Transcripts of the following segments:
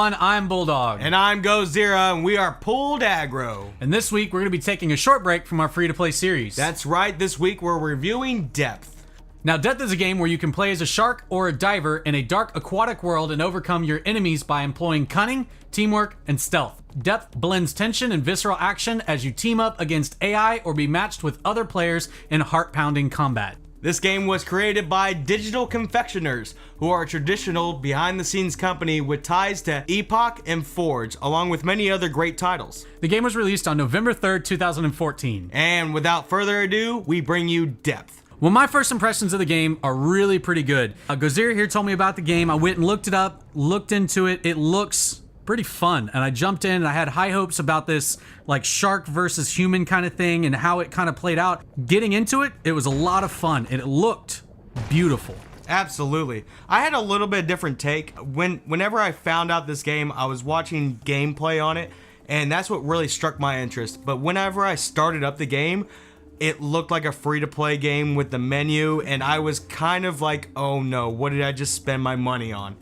everyone, I'm Bulldog. And I'm Gozirra, and we are Pulled Aggro. And this week, we're going to be taking a short break from our free-to-play series. That's right, this week we're reviewing Depth. Now, Depth is a game where you can play as a shark or a diver in a dark aquatic world and overcome your enemies by employing cunning, teamwork, and stealth. Depth blends tension and visceral action as you team up against AI or be matched with other players in heart-pounding combat. This game was created by Digital Confectioners, who are a traditional behind-the-scenes company with ties to Epoch and Forge, along with many other great titles. The game was released on November 3rd, 2014. And without further ado, we bring you Depth. Well, my first impressions of the game are really pretty good. Gozirra here told me about the game. I went and looked it up, looked into it. It looks pretty fun, and I jumped in and I had high hopes about this like shark versus human kind of thing and how it kind of played out. Getting into it, it was a lot of fun and it looked beautiful. Absolutely. I had a little bit different take. Whenever I found out this game, I was watching gameplay on it, and that's what really struck my interest. But whenever I started up the game, it looked like a free-to-play game with the menu, and I was kind of like, oh no, what did I just spend my money on?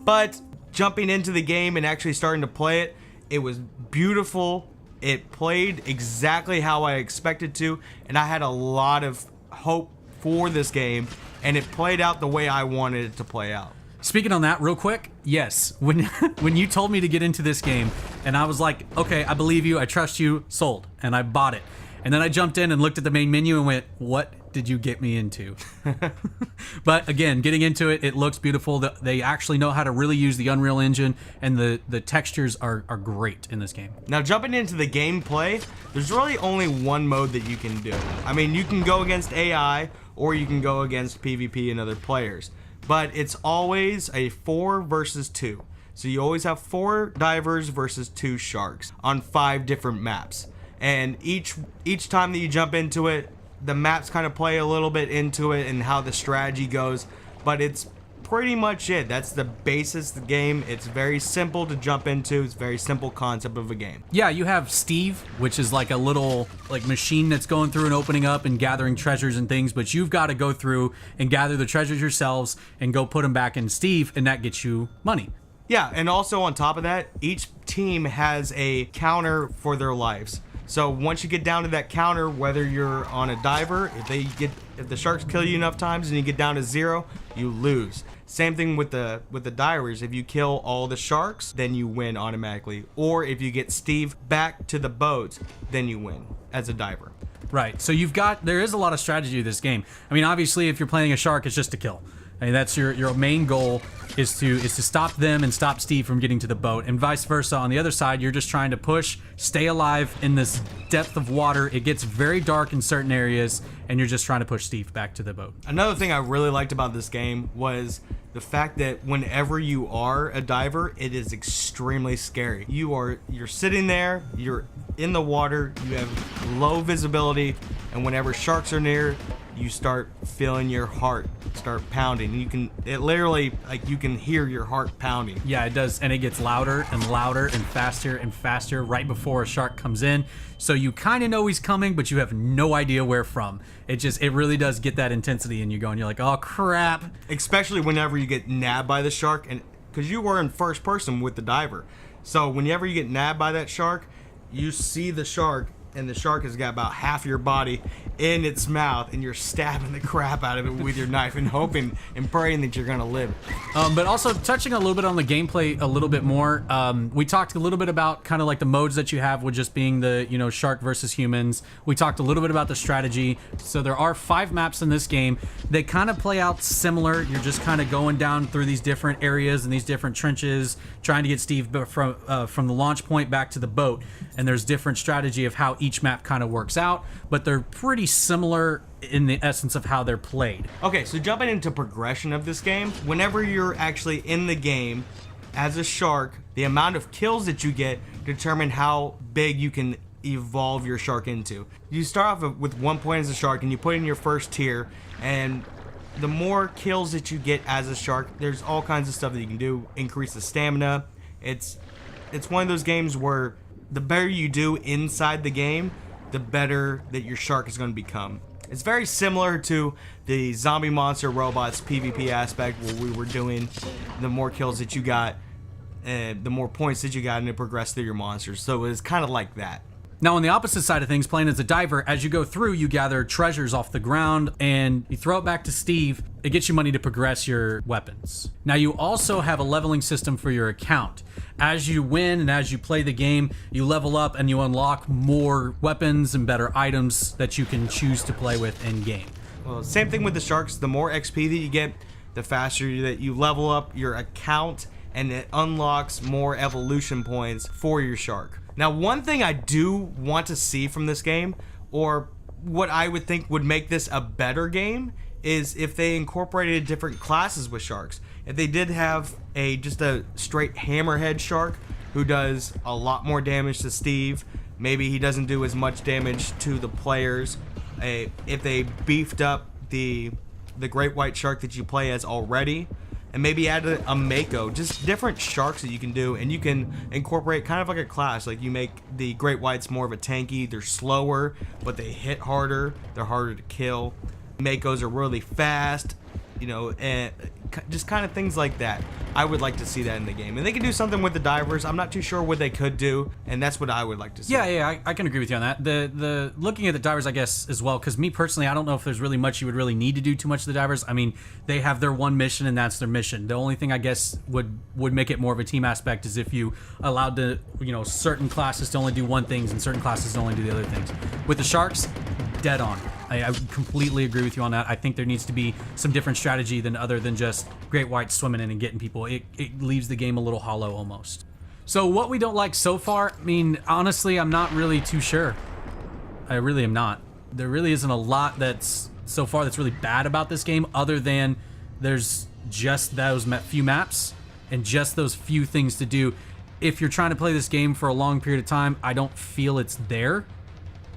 But jumping into the game and actually starting to play it, it was beautiful. It played exactly how I expected to, and I had a lot of hope for this game, and it played out the way I wanted it to play out. Speaking on that real quick, yes, when you told me to get into this game, and I was like, okay, I believe you, I trust you, sold, and I bought it. And then I jumped in and looked at the main menu and went, what did you get me into? But again, getting into it, it looks beautiful. They actually know how to really use the Unreal Engine, and the textures are great in this game. Now, jumping into the gameplay, there's really only one mode that you can do. I mean, you can go against AI, or you can go against PvP and other players. But it's always a 4 versus 2. So you always have 4 divers versus 2 sharks on 5 different maps. And each time that you jump into it, the maps kind of play a little bit into it and how the strategy goes, but it's pretty much it. That's the basis of the game. It's very simple to jump into. It's a very simple concept of a game. Yeah, you have Steve, which is like a little machine that's going through and opening up and gathering treasures and things, but you've got to go through and gather the treasures yourselves and go put them back in Steve, and that gets you money. Yeah, and also on top of that, each team has a counter for their lives. So once you get down to that counter, whether you're on a diver, if the sharks kill you enough times and you get down to 0, you lose. Same thing with the divers. If you kill all the sharks, then you win automatically. Or if you get Steve back to the boat, then you win as a diver. Right. So there is a lot of strategy to this game. I mean, obviously, if you're playing a shark, it's just to kill. I mean, that's your main goal is to stop them and stop Steve from getting to the boat, and vice versa. On the other side, you're just trying to push, stay alive in this depth of water. It gets very dark in certain areas, and you're just trying to push Steve back to the boat. Another thing I really liked about this game was the fact that whenever you are a diver, it is extremely scary. You're sitting there, you're in the water, you have low visibility, and whenever sharks are near, you start feeling your heart start pounding. You can hear your heart pounding. Yeah, it does, and it gets louder and louder and faster right before a shark comes in. So you kind of know he's coming, but you have no idea where from. It really does get that intensity in you going. You're like, oh crap. Especially whenever you get nabbed by the shark, and because you were in first person with the diver. So whenever you get nabbed by that shark, you see the shark, and the shark has got about half your body in its mouth, and you're stabbing the crap out of it with your knife and hoping and praying that you're gonna live. But also touching a little bit on the gameplay a little bit more, we talked a little bit about kind of like the modes that you have with just being the shark versus humans. We talked a little bit about the strategy. So there are 5 maps in this game. They kind of play out similar. You're just kind of going down through these different areas and these different trenches, trying to get Steve from the launch point back to the boat. And there's different strategy of how each map kind of works out, but they're pretty similar in the essence of how they're played. Okay, so jumping into progression of this game, whenever you're actually in the game as a shark, the amount of kills that you get determine how big you can evolve your shark into. You start off with 1 point as a shark, and you put in your first tier, and the more kills that you get as a shark, there's all kinds of stuff that you can do. Increase the stamina. It's one of those games where the better you do inside the game, the better that your shark is going to become. It's very similar to the zombie monster robots PvP aspect, where we were doing the more kills that you got, the more points that you got, and it progressed through your monsters. So it was kind of like that. Now, on the opposite side of things, playing as a diver, as you go through, you gather treasures off the ground and you throw it back to Steve. It gets you money to progress your weapons. Now, you also have a leveling system for your account. As you win and as you play the game, you level up and you unlock more weapons and better items that you can choose to play with in game. Well, same thing with the sharks. The more XP that you get, the faster that you level up your account, and it unlocks more evolution points for your shark. Now, one thing I do want to see from this game, or what I would think would make this a better game, is if they incorporated different classes with sharks. If they did have just a straight hammerhead shark who does a lot more damage to Steve, maybe he doesn't do as much damage to the players. If they beefed up the great white shark that you play as already, and maybe add a mako, just different sharks that you can do, and you can incorporate kind of like a class. Like you make the great whites more of a tanky. They're slower, but they hit harder. They're harder to kill. Makos are really fast, and just kind of things like that. I would like to see that in the game, and they can do something with the divers. I'm not too sure what they could do, and that's what I would like to see. Yeah, I can agree with you on that. The looking at the divers, I guess, as well, because me personally, I don't know if there's really much you would really need to do too much to the divers. I mean, they have their one mission, and that's their mission. The only thing I guess would make it more of a team aspect is if you allowed the certain classes to only do one things and certain classes to only do the other things. With the sharks, dead on. I completely agree with you on that. I think there needs to be some different strategy other than just great whites swimming in and getting people. It leaves the game a little hollow almost. So what we don't like so far, I mean, honestly, I'm not really too sure. I really am not. There really isn't a lot that's so far that's really bad about this game, other than there's just those few maps and just those few things to do. If you're trying to play this game for a long period of time, I don't feel it's there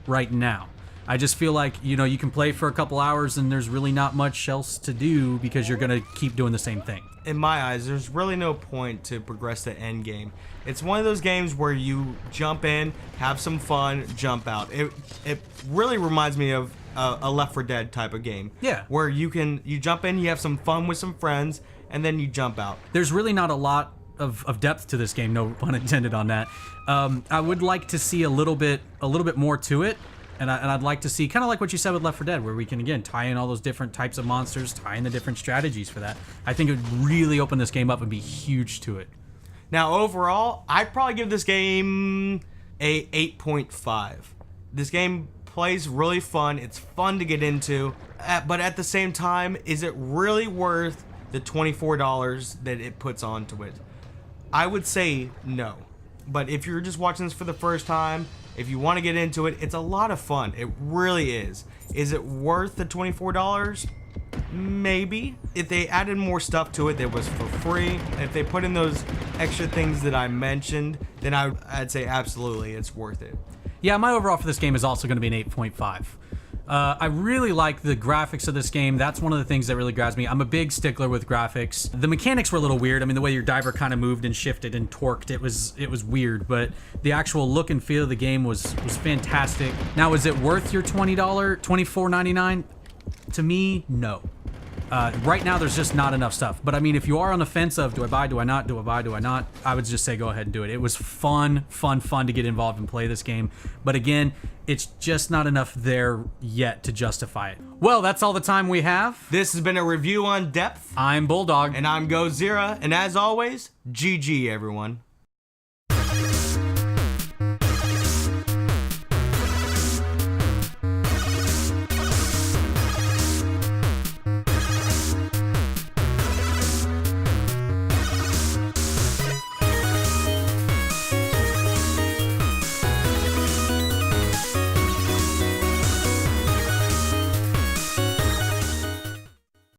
right now. I just feel like, you can play for a couple hours and there's really not much else to do because you're going to keep doing the same thing. In my eyes, there's really no point to progress the end game. It's one of those games where you jump in, have some fun, jump out. It really reminds me of a Left 4 Dead type of game. Yeah. Where you jump in, you have some fun with some friends, and then you jump out. There's really not a lot of depth to this game, no pun intended on that. I would like to see a little bit more to it. And I'd like to see, kind of like what you said with Left 4 Dead, where we can, again, tie in all those different types of monsters, tie in the different strategies for that. I think it would really open this game up and be huge to it. Now, overall, I'd probably give this game a 8.5. This game plays really fun. It's fun to get into. But at the same time, is it really worth the $24 that it puts onto it? I would say no. But if you're just watching this for the first time, if you want to get into it, it's a lot of fun. It really is. Is it worth the $24? Maybe. If they added more stuff to it that was for free, if they put in those extra things that I mentioned, then I'd say absolutely it's worth it. Yeah, my overall for this game is also going to be an 8.5. I really like the graphics of this game. That's one of the things that really grabs me. I'm a big stickler with graphics. The mechanics were a little weird. I mean, the way your diver kind of moved and shifted and torqued, it was weird, but the actual look and feel of the game was fantastic. Now, is it worth your $20, $24.99? To me, no. Right now, there's just not enough stuff. But I mean, if you are on the fence of do I buy, do I not, do I buy, do I not, I would just say go ahead and do it. It was fun to get involved and play this game. But again, it's just not enough there yet to justify it. Well, that's all the time we have. This has been a review on Depth. I'm Bulldog. And I'm Gozirra. And as always, GG, everyone.